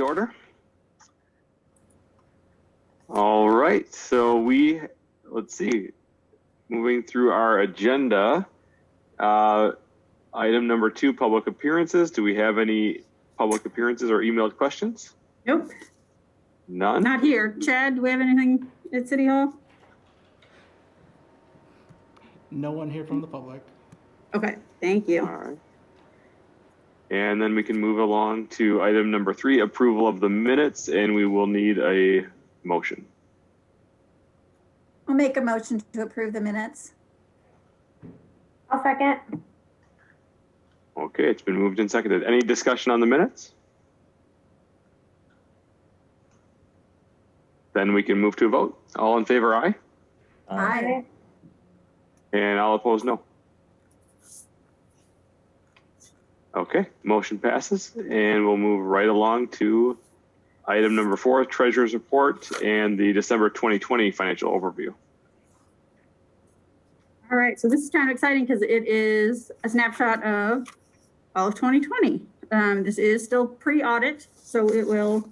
to order. All right, so let's see, moving through our agenda. Item number 2, public appearances. Do we have any public appearances or emailed questions? Nope. None? Not here. Chad, do we have anything at City Hall? No one here from the public. Okay, thank you. All right. And then we can move along to item number 3, approval of the minutes, and we will need a motion. I'll make a motion to approve the minutes. I'll second. Okay, it's been moved and seconded. Any discussion on the minutes? Then we can move to a vote. All in favor, aye? Aye. And all opposed, no. Okay, motion passes, and we'll move right along to item number 4, treasurer's report and the December 2020 financial overview. All right, so this is kind of exciting because it is a snapshot of all of 2020. This is still pre-audit, so it will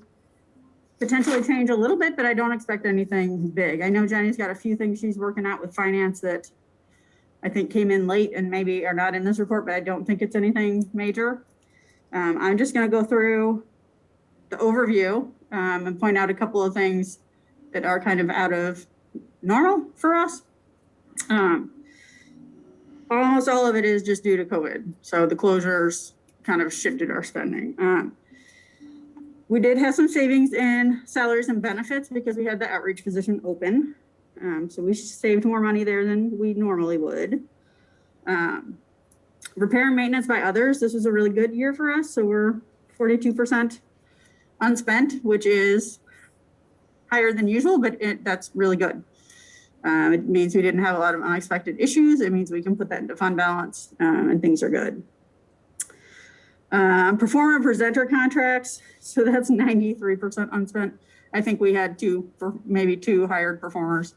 potentially change a little bit, but I don't expect anything big. I know Jenny's got a few things she's working out with finance that I think came in late and maybe are not in this report, but I don't think it's anything major. I'm just going to go through the overview and point out a couple of things that are kind of out of normal for us. Almost all of it is just due to COVID. So the closures kind of shifted our spending. We did have some savings in salaries and benefits because we had the outreach position open. So we saved more money there than we normally would. Repair and maintenance by others. This was a really good year for us. So we're 42% unspent, which is higher than usual, but that's really good. It means we didn't have a lot of unexpected issues. It means we can put that into fund balance and things are good. Performer and presenter contracts. So that's 93% unspent. I think we had maybe two hired performers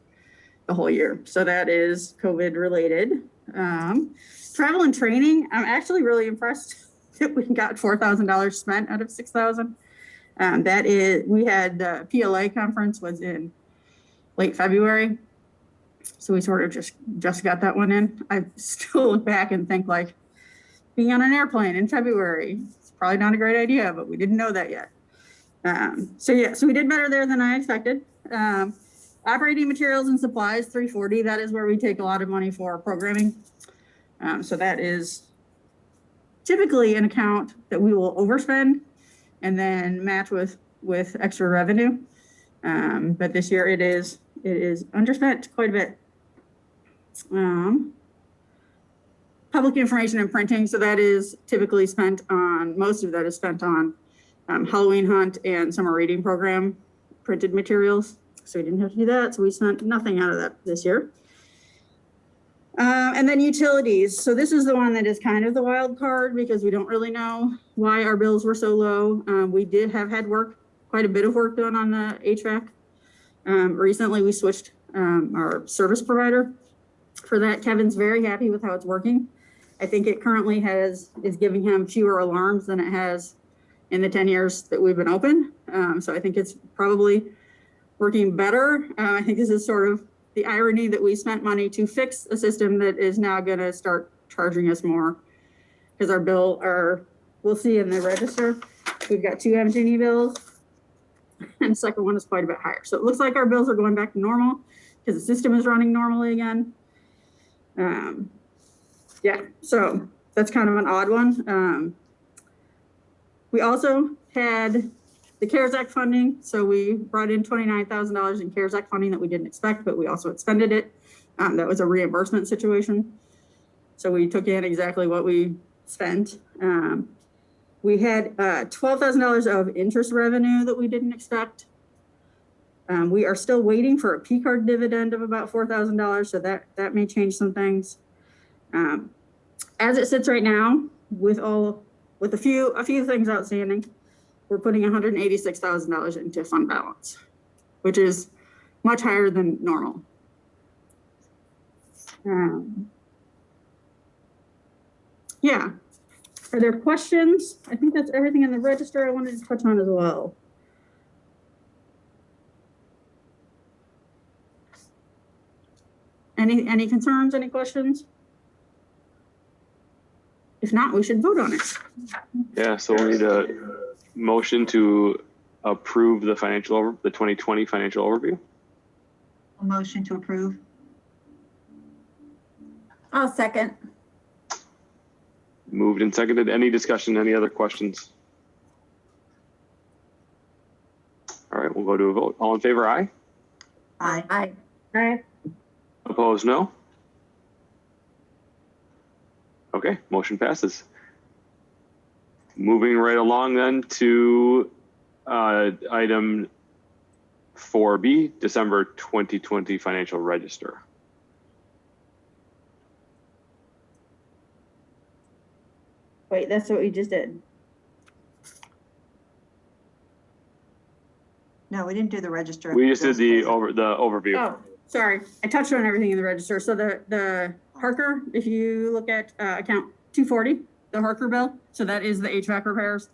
the whole year. So that is COVID related. Travel and training. I'm actually really impressed that we got $4,000 spent out of $6,000. We had the PLA conference was in late February. So we sort of just got that one in. I still look back and think like being on an airplane in February, it's probably not a great idea, but we didn't know that yet. So we did better there than I expected. Operating materials and supplies, $340. That is where we take a lot of money for programming. So that is typically an account that we will overspend and then match with extra revenue. But this year it is underspent quite a bit. Public information and printing. So that is typically spent on, most of that is spent on Halloween hunt and summer reading program printed materials. So we didn't have to do that. So we spent nothing out of that this year. And then utilities. So this is the one that is kind of the wild card because we don't really know why our bills were so low. We did have had quite a bit of work done on the HVAC. Recently we switched our service provider for that. Kevin's very happy with how it's working. I think it currently is giving him fewer alarms than it has in the 10 years that we've been open. So I think it's probably working better. I think this is sort of the irony that we spent money to fix a system that is now going to start charging us more because our bill we'll see in the register, we've got 2 MGE bills and the second one is quite a bit higher. So it looks like our bills are going back to normal because the system is running normally again. Yeah, so that's kind of an odd one. We also had the CARES Act funding. So we brought in $29,000 in CARES Act funding that we didn't expect, but we also expended it. That was a reimbursement situation. So we took in exactly what we spent. We had $12,000 of interest revenue that we didn't expect. We are still waiting for a P-card dividend of about $4,000, so that may change some things. As it sits right now, with a few things outstanding, we're putting $186,000 into fund balance, which is much higher than normal. Yeah. Are there questions? I think that's everything in the register I wanted to touch on as well. Any concerns, any questions? If not, we should vote on it. Yeah, so we'll need a motion to approve the 2020 financial overview. A motion to approve. I'll second. Moved and seconded. Any discussion, any other questions? All right, we'll go to a vote. All in favor, aye. Aye. Aye. Aye. Opposed, no. Okay, motion passes. Moving right along then to item 4B, December 2020 financial register. Wait, that's what we just did. No, we didn't do the register. We just did the overview. Oh, sorry. I touched on everything in the register. So the Harker, if you look at account 240, the Harker bill. So that is the HVAC repairs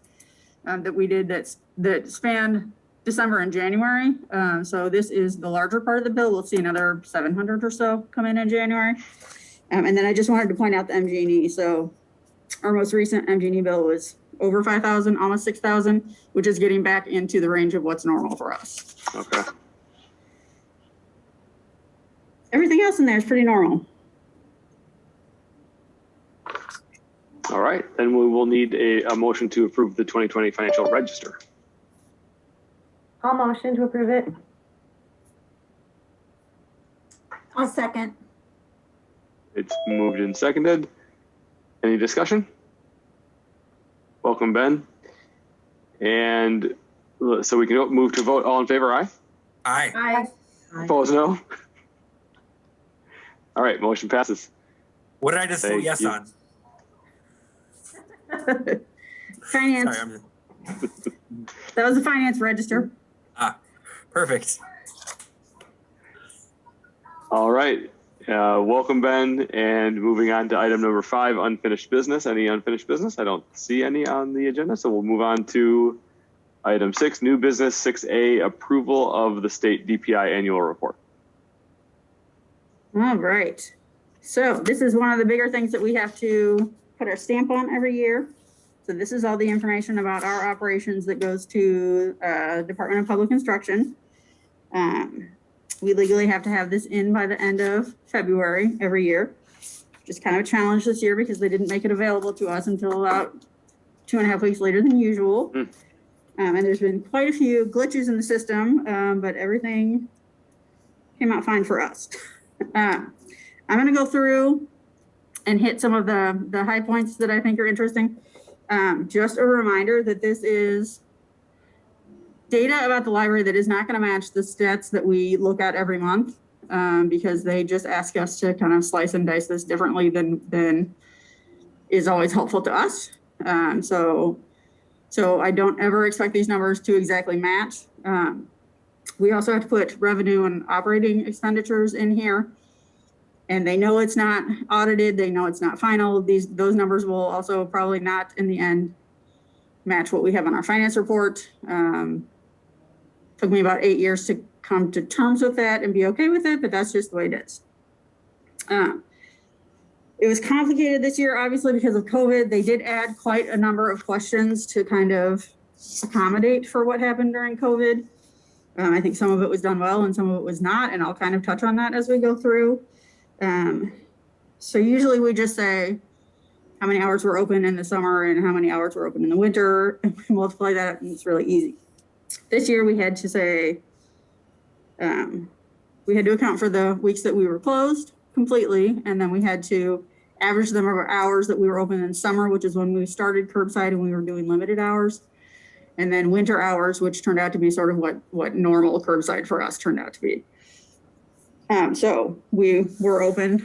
that we did that spanned December and January. So this is the larger part of the bill. We'll see another 700 or so come in January. And then I just wanted to point out the MG&E. So our most recent MG&E bill was over 5,000, almost 6,000, which is getting back into the range of what's normal for us. Okay. Everything else in there is pretty normal. All right, then we will need a motion to approve the 2020 financial register. I'll motion to approve it. I'll second. It's moved and seconded. Any discussion? Welcome, Ben. And so we can move to vote. All in favor, aye? Aye. Aye. Aye. Opposed, no? All right, motion passes. What did I just vote Thank yes you. on? Finance, Sorry, that was the finance register. perfect. All right, welcome, Ben. And moving on to item number 5, unfinished business. Any unfinished business? I don't see any on the agenda, so we'll move on to item 6, new business. 6A, approval of the state DPI annual report. All right. So this is one of the bigger things that we have to put our stamp on every year. So this is all the information about our operations that goes to Department of Public Instruction. We legally have to have this in by the end of February every year. Just kind of a challenge this year because they didn't make it available to us until about 2.5 weeks later than usual. And there's been quite a few glitches in the system, but everything came out fine for us. I'm going to go through and hit some of the high points that I think are interesting. Just a reminder that this is data about the library that is not going to match the stats that we look at every month, because they just ask us to kind of slice and dice this differently than is always helpful to us. So I don't ever expect these numbers to exactly match. We also have to put revenue and operating expenditures in here. And they know it's not audited. They know it's not final. Those numbers will also probably not, in the end, match what we have on our finance report. Took me about 8 years to come to terms with that and be okay with it, but that's just the way it is. It was complicated this year, obviously, because of COVID. They did add quite a number of questions to kind of accommodate for what happened during COVID. I think some of it was done well and some of it was not, and I'll kind of touch on that as we go through. So usually we just say how many hours we're open in the summer and how many hours we're open in the winter, and we multiply that up, and it's really easy. This year we had to say, we had to account for the weeks that we were closed completely, and then we had to average the number of hours that we were open in summer, which is when we started curbside and we were doing limited hours, and then winter hours, which turned out to be sort of what normal curbside for us turned out to be. So we were open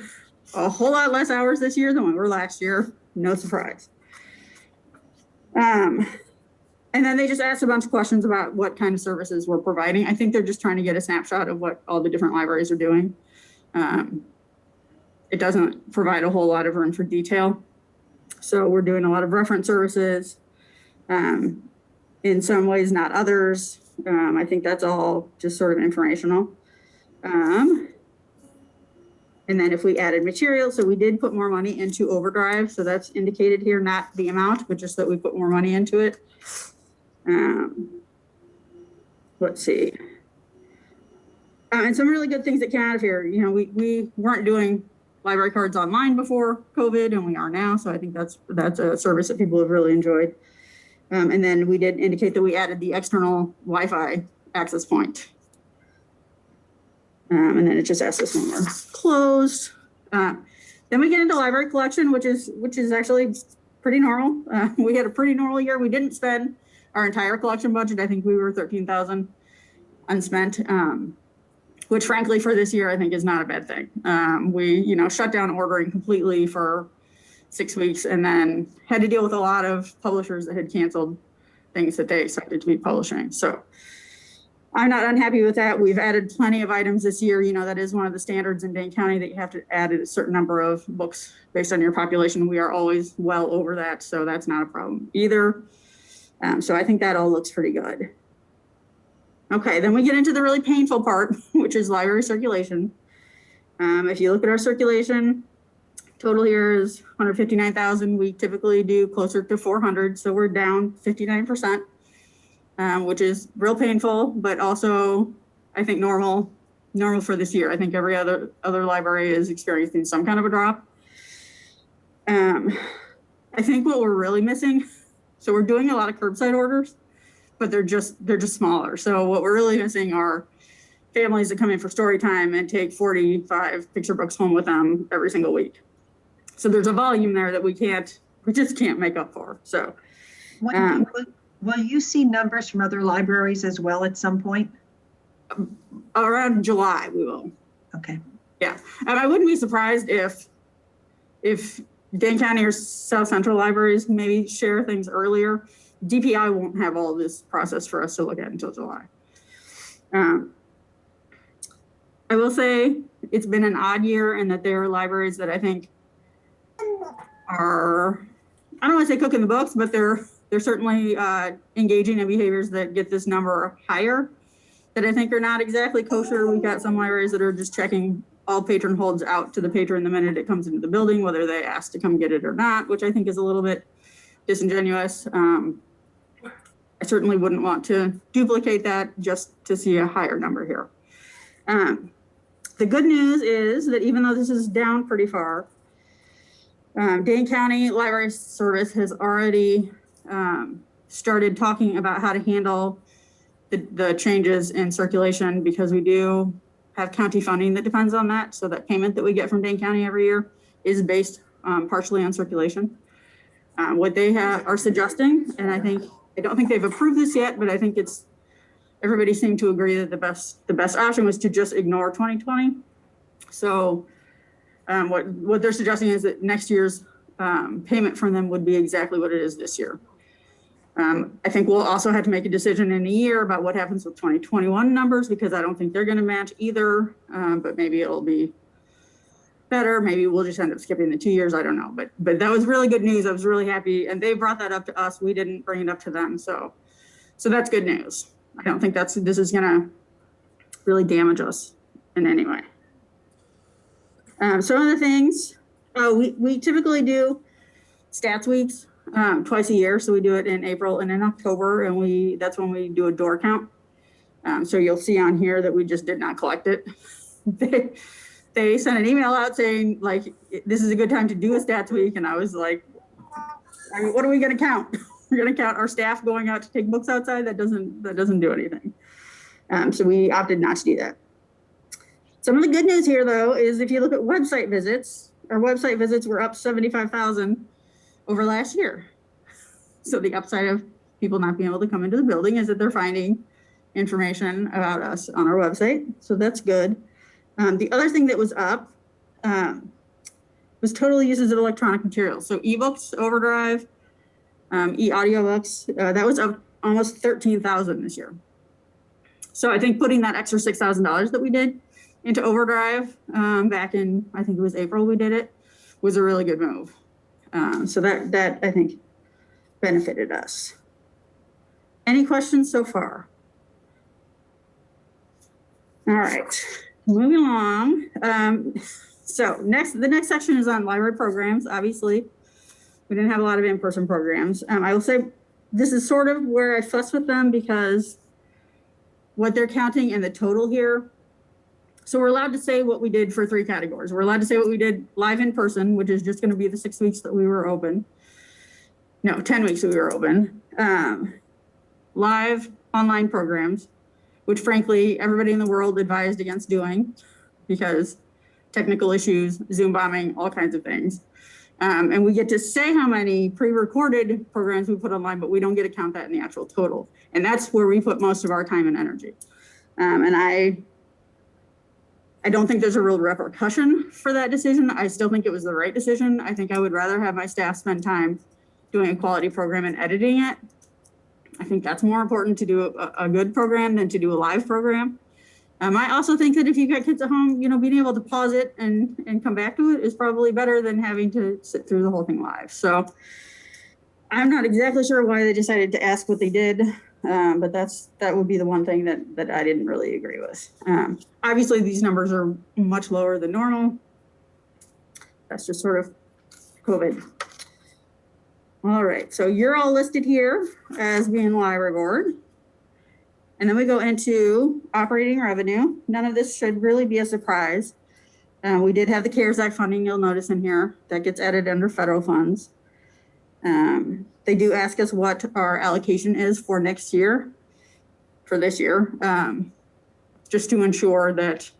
a whole lot less hours this year than we were last year. No surprise. And then they just asked a bunch of questions about what kind of services we're providing. I think they're just trying to get a snapshot of what all the different libraries are doing. It doesn't provide a whole lot of room for detail. So we're doing a lot of reference services. In some ways, not others. I think that's all just sort of informational. And then if we added materials, so we did put more money into overdrive. So that's indicated here, not the amount, but just that we put more money into it. Let's see. And some really good things that came out of here. You know, we weren't doing library cards online before COVID, and we are now. So I think that's a service that people have really enjoyed. And then we did indicate that we added the external Wi-Fi access point. And then it just asks us when we're closed. Then we get into library collection, which is actually pretty normal. We had a pretty normal year. We didn't spend our entire collection budget. I think we were 13,000 unspent, which frankly for this year I think is not a bad thing. We shut down ordering completely for 6 weeks, and then had to deal with a lot of publishers that had canceled things that they expected to be publishing. So I'm not unhappy with that. We've added plenty of items this year. You know, that is one of the standards in Dane County that you have to add a certain number of books based on your population. We are always well over that, so that's not a problem either. So I think that all looks pretty good. Okay, then we get into the really painful part, which is library circulation. If you look at our circulation, total here is 159,000. We typically do closer to 400, so we're down 59%. Which is real painful, but also I think normal for this year. I think every other library is experiencing some kind of a drop. I think what we're really missing, so we're doing a lot of curbside orders, but they're just smaller. So what we're really missing are families that come in for story time and take 45 picture books home with them every single week. So there's a volume there that we just can't make up for. So. Will you see numbers from other libraries as well at some point? Around July, we will. Okay. Yeah, and I wouldn't be surprised if Dane County or South Central libraries maybe share things earlier. DPI won't have all this process for us to look at until July. I will say it's been an odd year, and that there are libraries that I think are, I don't want to say cooking the books, but they're certainly engaging in behaviors that get this number higher, that I think are not exactly kosher. We've got some libraries that are just checking all patron holds out to the patron the minute it comes into the building, whether they ask to come get it or not, which I think is a little bit disingenuous. I certainly wouldn't want to duplicate that just to see a higher number here. The good news is that even though this is down pretty far, Dane County Library Service has already started talking about how to handle the changes in circulation, because we do have county funding that depends on that. So that payment that we get from Dane County every year is based partially on circulation. What they are suggesting, and I don't think they've approved this yet, but I think everybody seemed to agree that the best option was to just ignore 2020. So what they're suggesting is that next year's payment from them would be exactly what it is this year. I think we'll also have to make a decision in a year about what happens with 2021 numbers, because I don't think they're going to match either, but maybe it'll be better. Maybe we'll just end up skipping the 2 years. I don't know, but that was really good news. I was really happy, and they brought that up to us. We didn't bring it up to them, so that's good news. I don't think this is going to really damage us in any way. Some of the things, we typically do stats weeks twice a year. So we do it in April and in October, and that's when we do a door count. So you'll see on here that we just did not collect it. They sent an email out saying, like, this is a good time to do a stats week. And I was like, what are we going to count? We're going to count our staff going out to take books outside? That doesn't do anything. So we opted not to do that. Some of the good news here, though, is if you look at website visits, our website visits were up 75,000 over last year. So the upside of people not being able to come into the building is that they're finding information about us on our website. So that's good. The other thing that was up was total uses of electronic materials. So ebooks, Overdrive, e-audiobooks, that was up almost 13,000 this year. So I think putting that extra $6,000 that we did into Overdrive back in, I think it was April we did it, was a really good move. So that I think benefited us. Any questions so far? All right, moving along. So the next section is on library programs. Obviously, we didn't have a lot of in-person programs. I will say this is sort of where I fuss with them because what they're counting in the total here. So we're allowed to say what we did for 3 categories. We're allowed to say what we did live in person, which is just going to be the 6 weeks that we were open. No, 10 weeks that we were open. Live online programs, which frankly, everybody in the world advised against doing because technical issues, Zoom bombing, all kinds of things. And we get to say how many pre-recorded programs we put online, but we don't get to count that in the actual total. And that's where we put most of our time and energy. And I don't think there's a real repercussion for that decision. I still think it was the right decision. I think I would rather have my staff spend time doing a quality program and editing it. I think that's more important to do a good program than to do a live program. I also think that if you've got kids at home, being able to pause it and come back to it is probably better than having to sit through the whole thing live. So I'm not exactly sure why they decided to ask what they did, but that would be the one thing that I didn't really agree with. Obviously, these numbers are much lower than normal. That's just sort of COVID. All right, so you're all listed here as being library board. And then we go into operating revenue. None of this should really be a surprise. We did have the CARES Act funding, you'll notice in here, that gets added under federal funds. They do ask us what our allocation is for next year, for this year, just to ensure that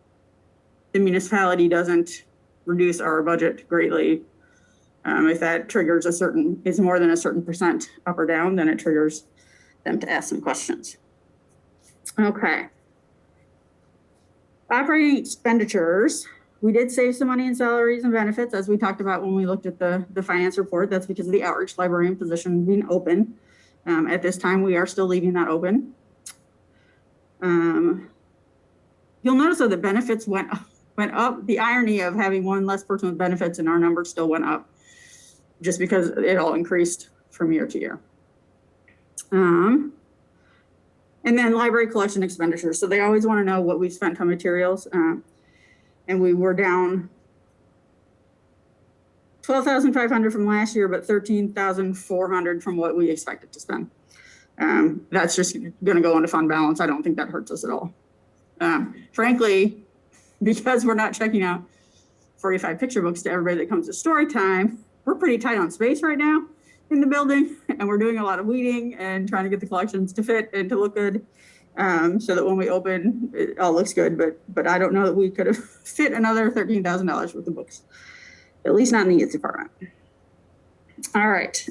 the municipality doesn't reduce our budget greatly. If that triggers is more than a certain percent up or down, then it triggers them to ask some questions. Okay. Operating expenditures. We did save some money in salaries and benefits, as we talked about when we looked at the finance report. That's because of the outreach librarian position being open. At this time, we are still leaving that open. You'll notice that the benefits went up. The irony of having one less person with benefits and our numbers still went up just because it all increased from year to year. And then library collection expenditures. So they always want to know what we've spent on materials. And we were down $12,500 from last year, but $13,400 from what we expected to spend. That's just going to go into fund balance. I don't think that hurts us at all. Frankly, because we're not checking out 45 picture books to everybody that comes to story time, we're pretty tight on space right now in the building, and we're doing a lot of weeding and trying to get the collections to fit and to look good, so that when we open, it all looks good. But I don't know that we could have fit another $13,000 worth of books, at least not in the youth department. All right.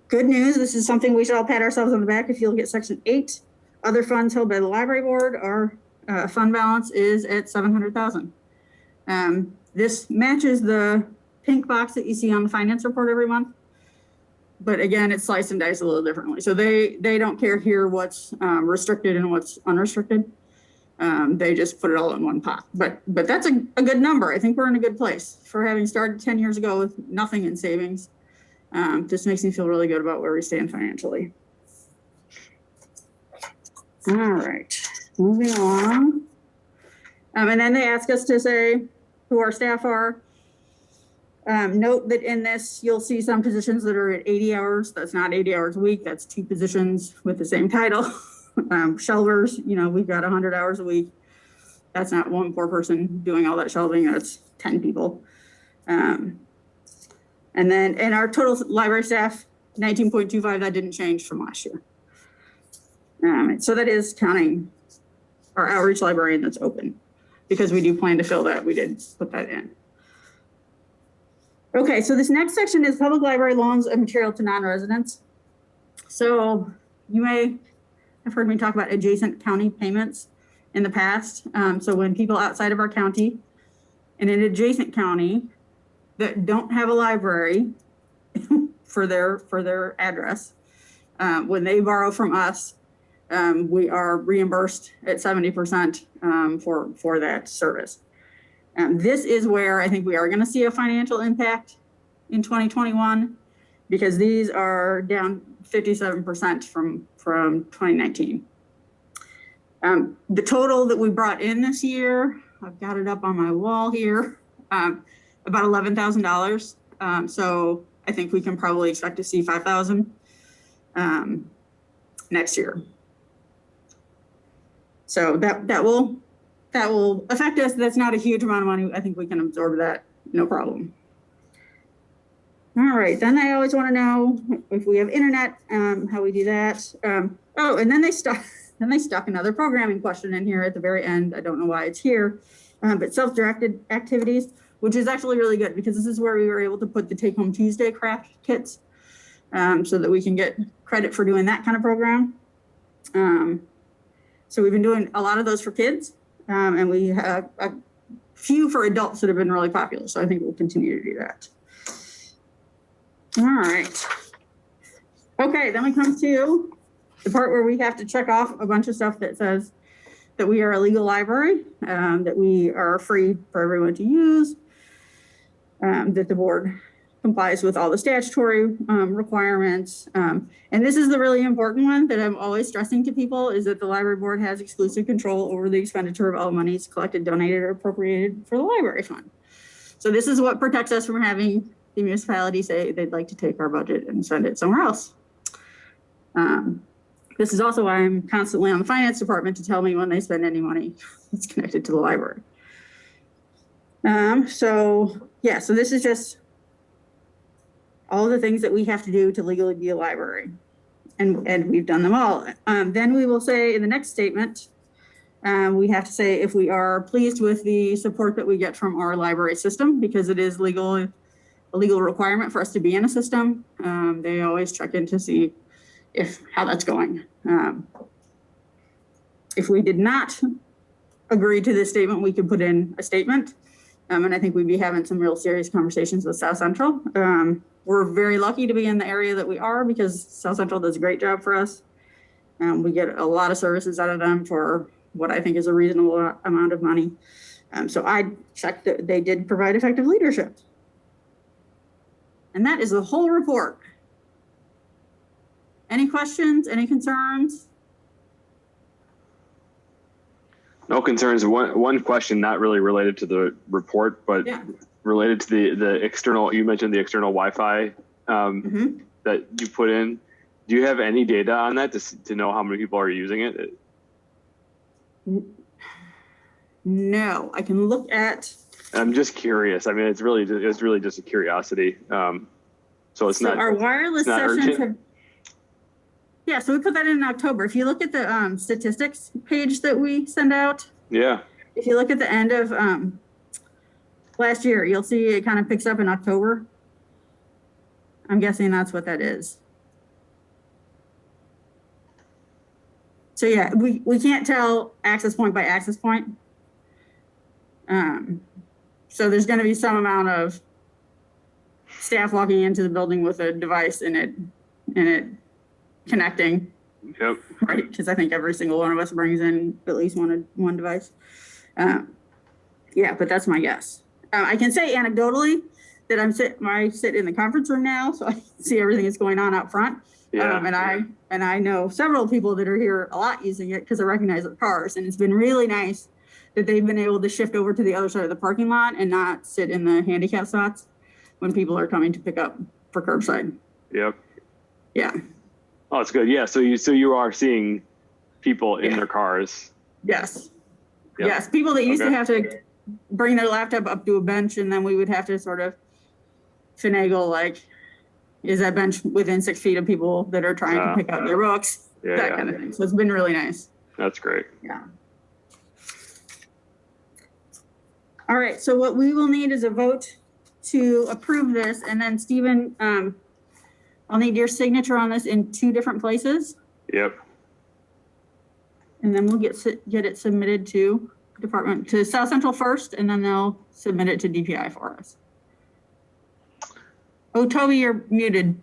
Good news. This is something we should all pat ourselves on the back. If you look at Section 8, other funds held by the library board, our fund balance is at $700,000. This matches the pink box that you see on the finance report every month. But again, it's sliced and diced a little differently. So they don't care here what's restricted and what's unrestricted. They just put it all in one pot. But that's a good number. I think we're in a good place for having started 10 years ago with nothing in savings. Just makes me feel really good about where we stand financially. All right, moving along. And then they ask us to say who our staff are. Note that in this, you'll see some positions that are at 80 hours. That's not 80 hours a week. That's 2 positions with the same title. Shelvers, we've got 100 hours a week. That's not one poor person doing all that shelving. That's 10 people. And then in our total library staff, 19.25, that didn't change from last year. So that is counting our outreach librarian that's open, because we do plan to fill that. We did put that in. Okay, so this next section is public library loans and material to non-residents. So you may have heard me talk about adjacent county payments in the past. So when people outside of our county in an adjacent county that don't have a library for their address, when they borrow from us, we are reimbursed at 70% for that service. This is where I think we are going to see a financial impact in 2021, because these are down 57% from 2019. The total that we brought in this year I've got it up on my wall here, about $11,000. So I think we can probably expect to see 5,000 next year. So that will affect us. That's not a huge amount of money. I think we can absorb that, no problem. All right, then I always want to know if we have internet, how we do that. Oh, and then they stuck another programming question in here at the very end. I don't know why it's here, but self-directed activities, which is actually really good because this is where we were able to put the Take Home Tuesday craft kits, so that we can get credit for doing that kind of program. So we've been doing a lot of those for kids, and we have a few for adults that have been really popular. So I think we'll continue to do that. All right. Okay, then we come to the part where we have to check off a bunch of stuff that says that we are a legal library, that we are free for everyone to use, that the board complies with all the statutory requirements. And this is the really important one that I'm always stressing to people, is that the library board has exclusive control over the expenditure of all monies collected, donated, or appropriated for the library fund. So this is what protects us from having the municipality say they'd like to take our budget and send it somewhere else. This is also why I'm constantly on the finance department to tell me when they spend any money that's connected to the library. So this is just all the things that we have to do to legally be a library. And we've done them all. Then we will say in the next statement, we have to say if we are pleased with the support that we get from our library system, because it is a legal requirement for us to be in a system. They always check in to see how that's going. If we did not agree to this statement, we could put in a statement. And I think we'd be having some real serious conversations with South Central. We're very lucky to be in the area that we are because South Central does a great job for us. We get a lot of services out of them for what I think is a reasonable amount of money. So I checked that they did provide effective leadership. And that is the whole report. Any questions, any concerns? No concerns. One question, not really related to the report, but related to the external, you mentioned the external Wi-Fi that you put in. Do you have any data on that to know how many people are using it? No, I can look at. I'm just curious. I mean, it's really just a curiosity. So it's not our wireless sessions urgent. have. Yeah, so we put that in October. If you look at the statistics page that we send out. Yeah. If you look at the end of last year, you'll see it kind of picks up in October. I'm guessing that's what that is. So yeah, we can't tell access point by access point. So there's going to be some amount of staff walking into the building with a device in it connecting. Yep. Right, because I think every single one of us brings in at least one device. Yeah, but that's my guess. I can say anecdotally that I sit in the conference room now, so I see everything that's going on out front. Yeah. And I know several people that are here a lot using it because I recognize the cars, and it's been really nice that they've been able to shift over to the other side of the parking lot and not sit in the handicap spots when people are coming to pick up for curbside. Yep. Yeah. Oh, it's good. Yeah. So you are seeing people in their cars. Yes. Yep. Yes. People that used to have to bring their laptop up to a bench, and then we would have to sort of finagle, like, is that bench within 6 feet of people that are trying to pick up their books? That kind of thing. So it's been really nice. That's great. Yeah. All right. So what we will need is a vote to approve this. And then, Stephen, I'll need your signature on this in 2 different places. Yep. And then we'll get it submitted to South Central first, and then they'll submit it to DPI for us. Oh, Toby, you're muted.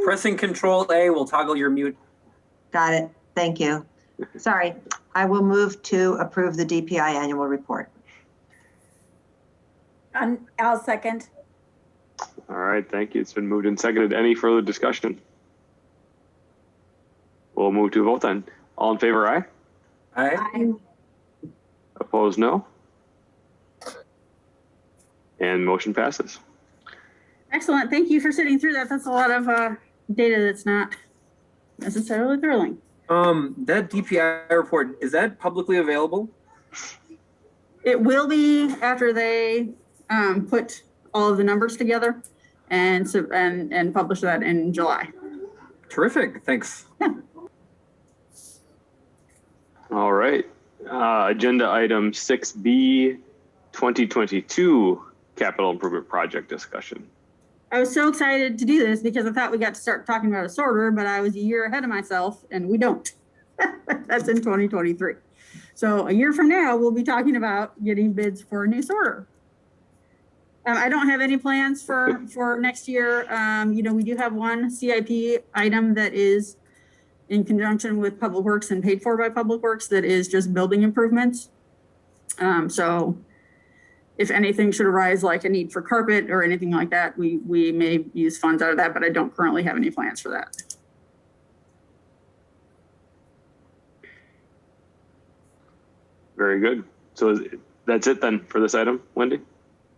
Pressing Control A will toggle your mute. Got it. Thank you. Sorry. I will move to approve the DPI annual report. I'll second. All right. Thank you. It's been moved and seconded. Any further discussion? We'll move to a vote then. All in favor, aye. Aye. Opposed, no. And motion passes. Excellent. Thank you for sitting through that. That's a lot of data that's not necessarily thrilling. That DPI report, is that publicly available? It will be after they put all of the numbers together and publish that in July. Terrific, thanks. Yeah. All right. Agenda item 6B, 2022 capital improvement project discussion. I was so excited to do this because I thought we got to start talking about a sorter, but I was a year ahead of myself and we don't. That's in 2023. So a year from now, we'll be talking about getting bids for a new sorter. I don't have any plans for next year. You know, we do have one CIP item that is in conjunction with Public Works and paid for by Public Works that is just building improvements. So if anything should arise, like a need for carpet or anything like that, we may use funds out of that, but I don't currently have any plans for that. Very good. So that's it then for this item, Wendy?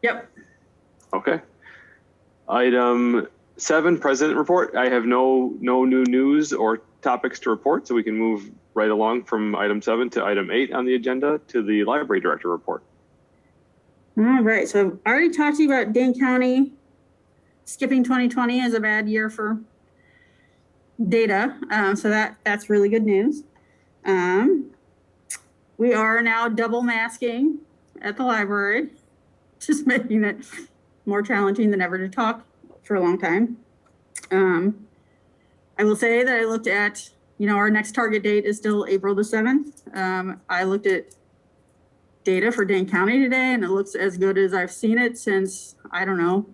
Yep. Okay. Item 7, President Report. I have no new news or topics to report, so we can move right along from item 7 to item 8 on the agenda to the Library Director Report. All right, so I already talked to you about Dane County skipping 2020 is a bad year for data, so that's really good news. We are now double masking at the library, just making it more challenging than ever to talk for a long time. I will say that I looked at, you know, our next target date is still April the 7th. I looked at data for Dane County today and it looks as good as I've seen it since, I don't know,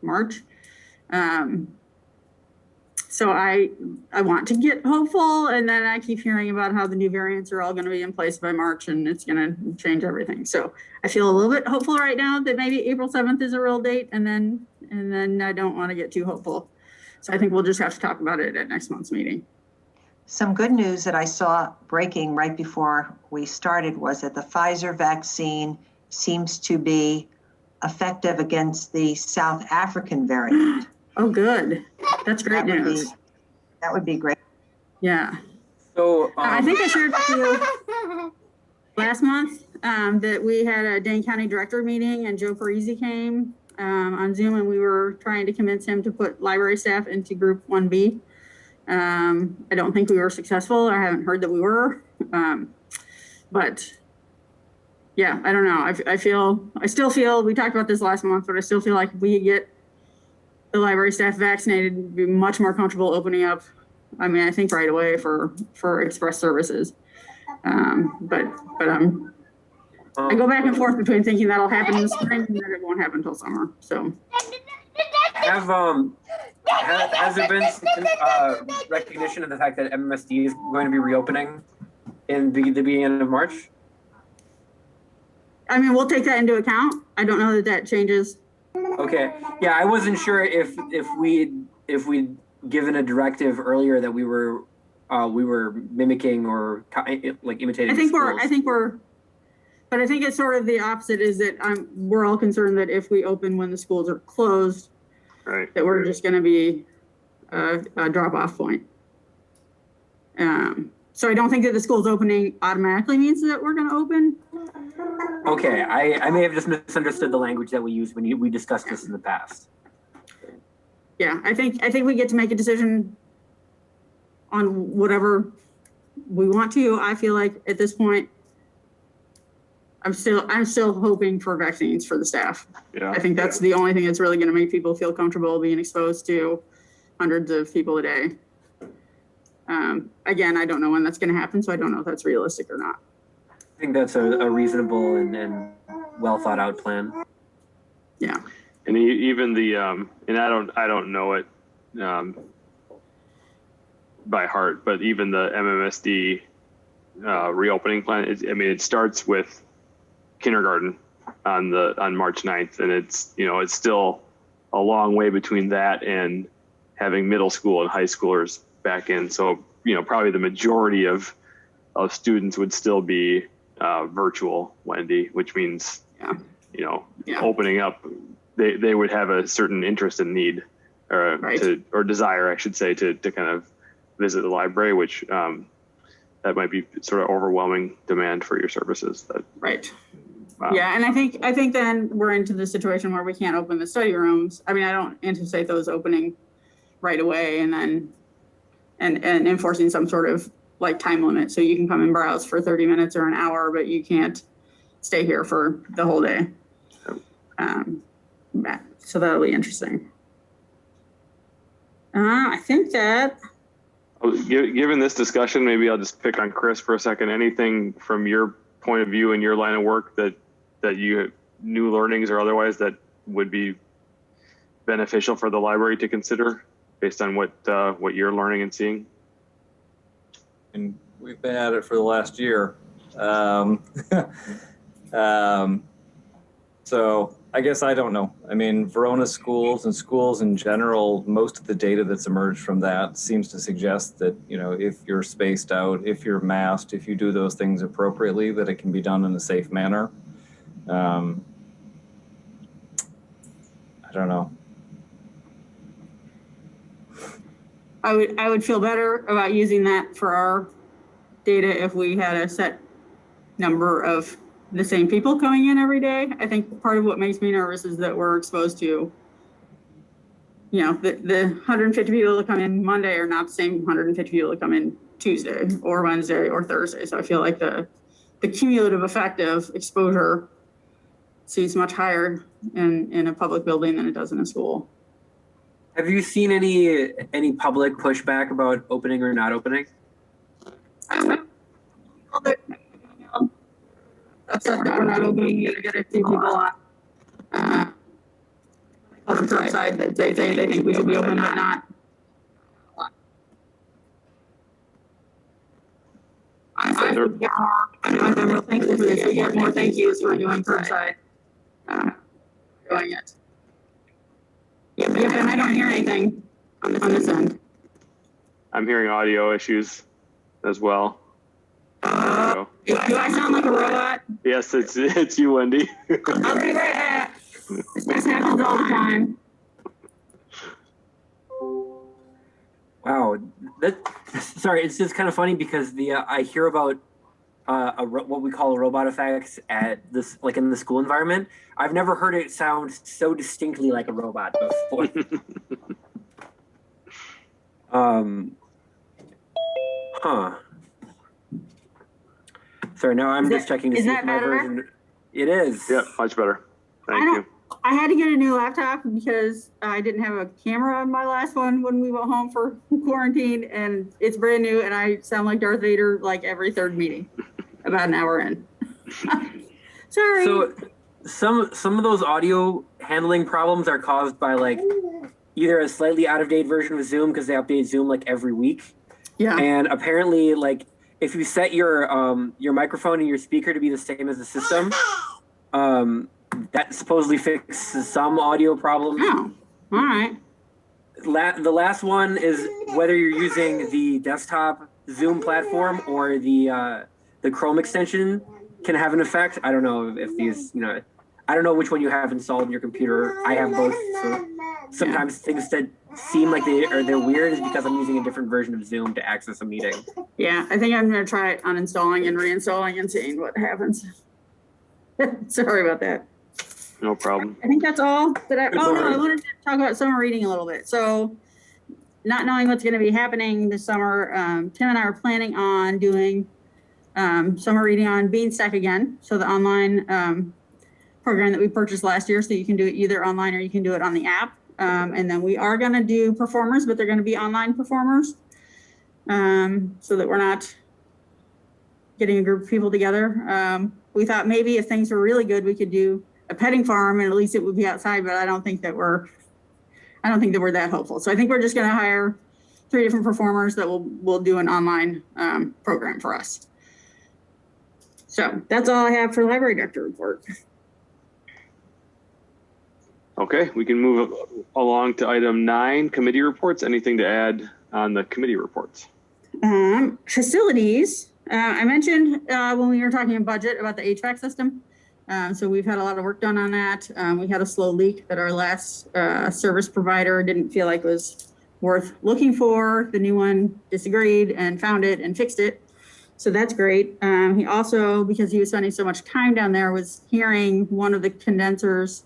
March. So I want to get hopeful, and then I keep hearing about how the new variants are all going to be in place by March and it's going to change everything. So I feel a little bit hopeful right now that maybe April 7th is a real date, and then I don't want to get too hopeful. So I think we'll just have to talk about it at next month's meeting. Some good news that I saw breaking right before we started was that the Pfizer vaccine seems to be effective against the South African variant. Oh, good. That's great news. That would be great. Yeah. So I think I shared with you last month that we had a Dane County director meeting and Joe Parisi came on Zoom, and we were trying to convince him to put library staff into group 1B. I don't think we were successful. I haven't heard that we were, but yeah, I don't know. I still feel, we talked about this last month, but I still feel like if we get the library staff vaccinated, we'd be much more comfortable opening up. I mean, I think right away for express services. But I go back and forth between thinking that'll happen in the spring and that it won't happen until summer. So has there been recognition of the fact that MMSD is going to be reopening in the beginning of March? I mean, we'll take that into account. I don't know that changes. Okay. Yeah, I wasn't sure if we'd given a directive earlier that we were mimicking or like imitating. I think it's sort of the opposite. Is that we're all concerned that if we open when the schools are closed, right, that we're just going to be a drop-off point. So I don't think that the school's opening automatically means that we're going to open. Okay, I may have just misunderstood the language that we used when we discussed this in the past. Yeah, I think we get to make a decision on whatever we want to. I feel like at this point, I'm still hoping for vaccines for the staff. Yeah. I think that's the only thing that's really going to make people feel comfortable being exposed to hundreds of people a day. Again, I don't know when that's going to happen, so I don't know if that's realistic or not. I think that's a reasonable and well thought out plan. Yeah. And even the and I don't know it by heart, but even the MMSD reopening plan, it starts with kindergarten on March 9th, and it's still a long way between that and having middle school and high schoolers back in. So probably the majority of students would still be virtual, Wendy, which means, opening up, they would have a certain interest and need or desire, I should say, to kind of visit the library, which that might be sort of overwhelming demand for your services. Right. Yeah, and I think then we're into the situation where we can't open the study rooms. I mean, I don't anticipate those opening right away, and then and enforcing some sort of like time limit, so you can come and browse for 30 minutes or an hour, but you can't stay here for the whole day. So that'll be interesting. I think that. Given this discussion, maybe I'll just pick on Chris for a second. Anything from your point of view in your line of work that you new learnings or otherwise that would be beneficial for the library to consider based on what you're learning and seeing? And we've been at it for the last year. So I guess I don't know. I mean, Verona schools and schools in general, most of the data that's emerged from that seems to suggest that, if you're spaced out, if you're masked, if you do those things appropriately, that it can be done in a safe manner. I don't know. I would feel better about using that for our data if we had a set number of the same people coming in every day. I think part of what makes me nervous is that we're exposed to, the 150 people that come in Monday are not the same 150 people that come in Tuesday or Wednesday or Thursday. So I feel like the cumulative effect of exposure seems much higher in a public building than it does in a school. Have you seen any public pushback about opening or not opening? That's that we're not opening. You get a few people on the side that they think we should be open, but not. I would get more. I'm real thankful for this. We get more thank yous for doing curbside. Doing it. Yep, and I don't hear anything on this end. I'm hearing audio issues as well. Do I sound like a robot? Yes, it's you, Wendy. I'll be right back. This happens all the time. Wow, sorry, it's just kind of funny because I hear about what we call robot effects at this, like in the school environment. I've never heard it sound so distinctly like a robot before. Sorry, now I'm just checking to see if my version. It is. Yep, much better. Thank you. I had to get a new laptop because I didn't have a camera on my last one when we went home for quarantine, and it's brand new, and I sound like Darth Vader like every third meeting, about an hour in. Sorry. So some of those audio handling problems are caused by like either a slightly out of date version of Zoom because they update Zoom like every week. Yeah. And apparently, like if you set your microphone and your speaker to be the same as the system, that supposedly fixes some audio problems. Oh, all right. The last one is whether you're using the desktop Zoom platform or the Chrome extension can have an effect. I don't know if these, I don't know which one you have installed in your computer. I have both. So sometimes things that seem like they're weird is because I'm using a different version of Zoom to access a meeting. Yeah, I think I'm going to try uninstalling and reinstalling and seeing what happens. Sorry about that. No problem. I think that's all that I wanted to talk about summer reading a little bit. So not knowing what's going to be happening this summer, Tim and I are planning on doing summer reading on Beanstack again. So the online program that we purchased last year, so you can do it either online or you can do it on the app. And then we are going to do performers, but they're going to be online performers, so that we're not getting a group of people together. We thought maybe if things were really good, we could do a petting farm, and at least it would be outside. But I don't think that we're that hopeful. So I think we're just going to hire 3 different performers that will do an online program for us. So that's all I have for library director report. Okay, we can move along to item 9, committee reports. Anything to add on the committee reports? Facilities, I mentioned when we were talking about budget about the HVAC system. So we've had a lot of work done on that. We had a slow leak that our last service provider didn't feel like was worth looking for. The new one disagreed and found it and fixed it. So that's great. He also, because he was spending so much time down there, was hearing one of the compressors,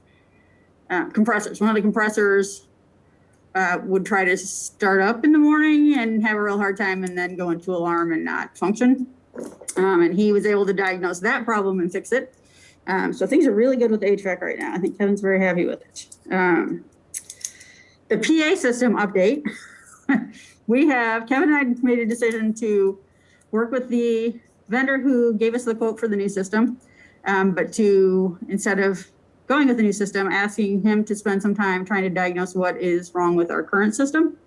would try to start up in the morning and have a real hard time and then go into alarm and not function. And he was able to diagnose that problem and fix it. So things are really good with the HVAC right now. I think Kevin's very happy with it. The PA system update. Kevin and I made a decision to work with the vendor who gave us the quote for the new system, but to, instead of going with the new system, asking him to spend some time trying to diagnose what is wrong with our current system,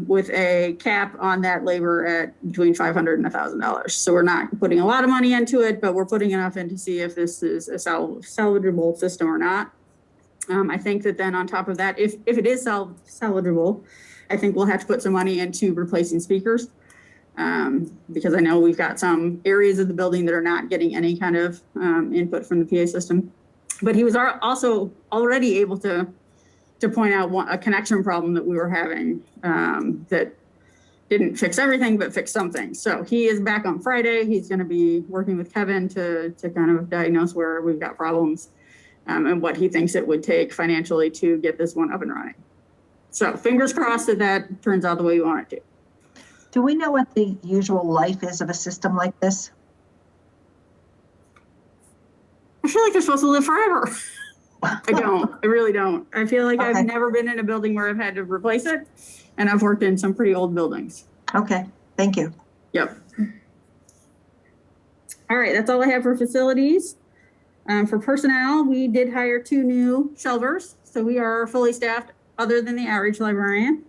with a cap on that labor at between $500 and $1,000. So we're not putting a lot of money into it, but we're putting enough in to see if this is a salvageable system or not. I think that then on top of that, if it is salvageable, I think we'll have to put some money into replacing speakers, because I know we've got some areas of the building that are not getting any kind of input from the PA system. But he was also already able to point out a connection problem that we were having that didn't fix everything, but fixed something. So he is back on Friday. He's going to be working with Kevin to kind of diagnose where we've got problems and what he thinks it would take financially to get this one up and running. So fingers crossed that turns out the way you want it to. Do we know what the usual life is of a system like this? I feel like they're supposed to live forever. I don't. I really don't. I feel like Okay. I've never been in a building where I've had to replace it, and I've worked in some pretty old buildings. Okay, thank you. Yep. All right, that's all I have for facilities. For personnel, we did hire 2 new shelvers, so we are fully staffed other than the average librarian.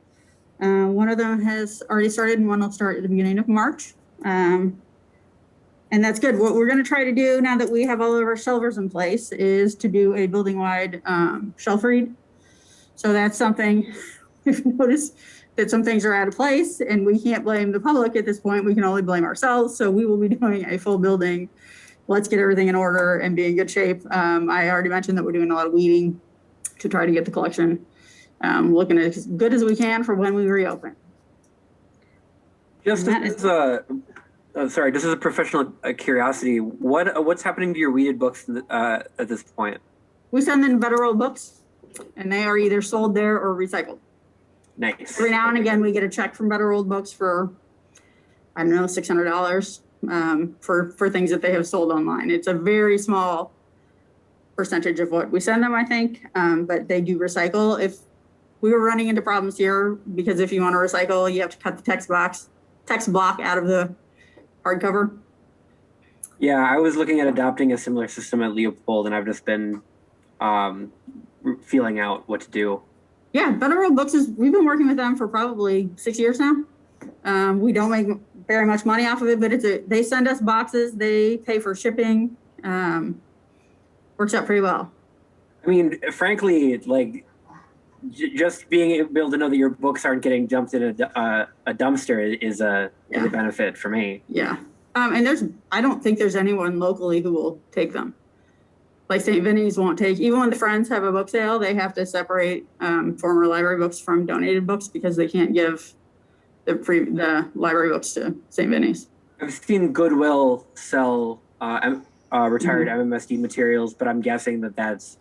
One of them has already started and one will start at the beginning of March. And that's good. What we're going to try to do now that we have all of our shelvers in place is to do a building-wide shelf read. So that's something we've noticed that some things are out of place and we can't blame the public at this point. We can only blame ourselves. So we will be doing a full building. Let's get everything in order and be in good shape. I already mentioned that we're doing a lot of weeding to try to get the collection looking as good as we can for when we reopen. Just as just as a professional curiosity, what's happening to your weeded books at this point? We send in better old books, and they are either sold there or recycled. Nice. Every now and again, we get a check from Better Old Books for, I don't know, $600 for things that they have sold online. It's a very small percentage of what we send them, I think, but they do recycle. If we were running into problems here, because if you want to recycle, you have to cut the text block out of the hardcover. Yeah, I was looking at adopting a similar system at Leopold, and I've just been feeling out what to do. Yeah, Better Old Books we've been working with them for probably 6 years now. We don't make very much money off of it, but they send us boxes, they pay for shipping. Works out pretty well. I mean, frankly, like just being able to know that your books aren't getting dumped in a dumpster is a benefit for me. Yeah. And I don't think there's anyone locally who will take them. Like St. Vinny's won't take, even when the Friends have a book sale, they have to separate former library books from donated books because they can't give the library books to St. Vinny's. I've seen Goodwill sell retired MMSD materials, but I'm guessing that that's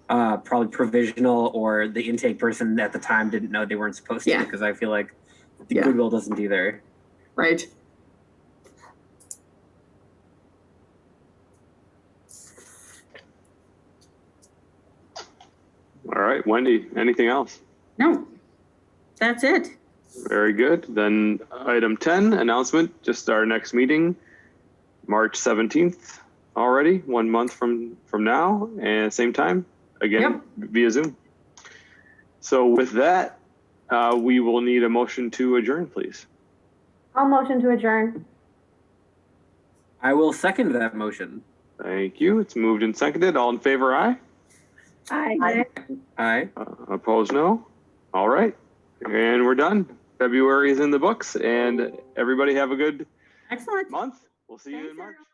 probably provisional, or the intake person at the time didn't know they weren't supposed to, because I feel like the Goodwill doesn't either. Right. All right, Wendy, anything else? No, that's it. Very good. Then item 10, announcement, just our next meeting, March 17th already, 1 month from now, and same time, again, via Zoom. So with that, we will need a motion to adjourn, please. I'll motion to adjourn. I will second that motion. Thank you. It's moved and seconded. All in favor, aye? Aye. Aye. Opposed, no? All right. And we're done. February is in the books, and everybody have a good Excellent. month. We'll see you Thanks, in March. everyone.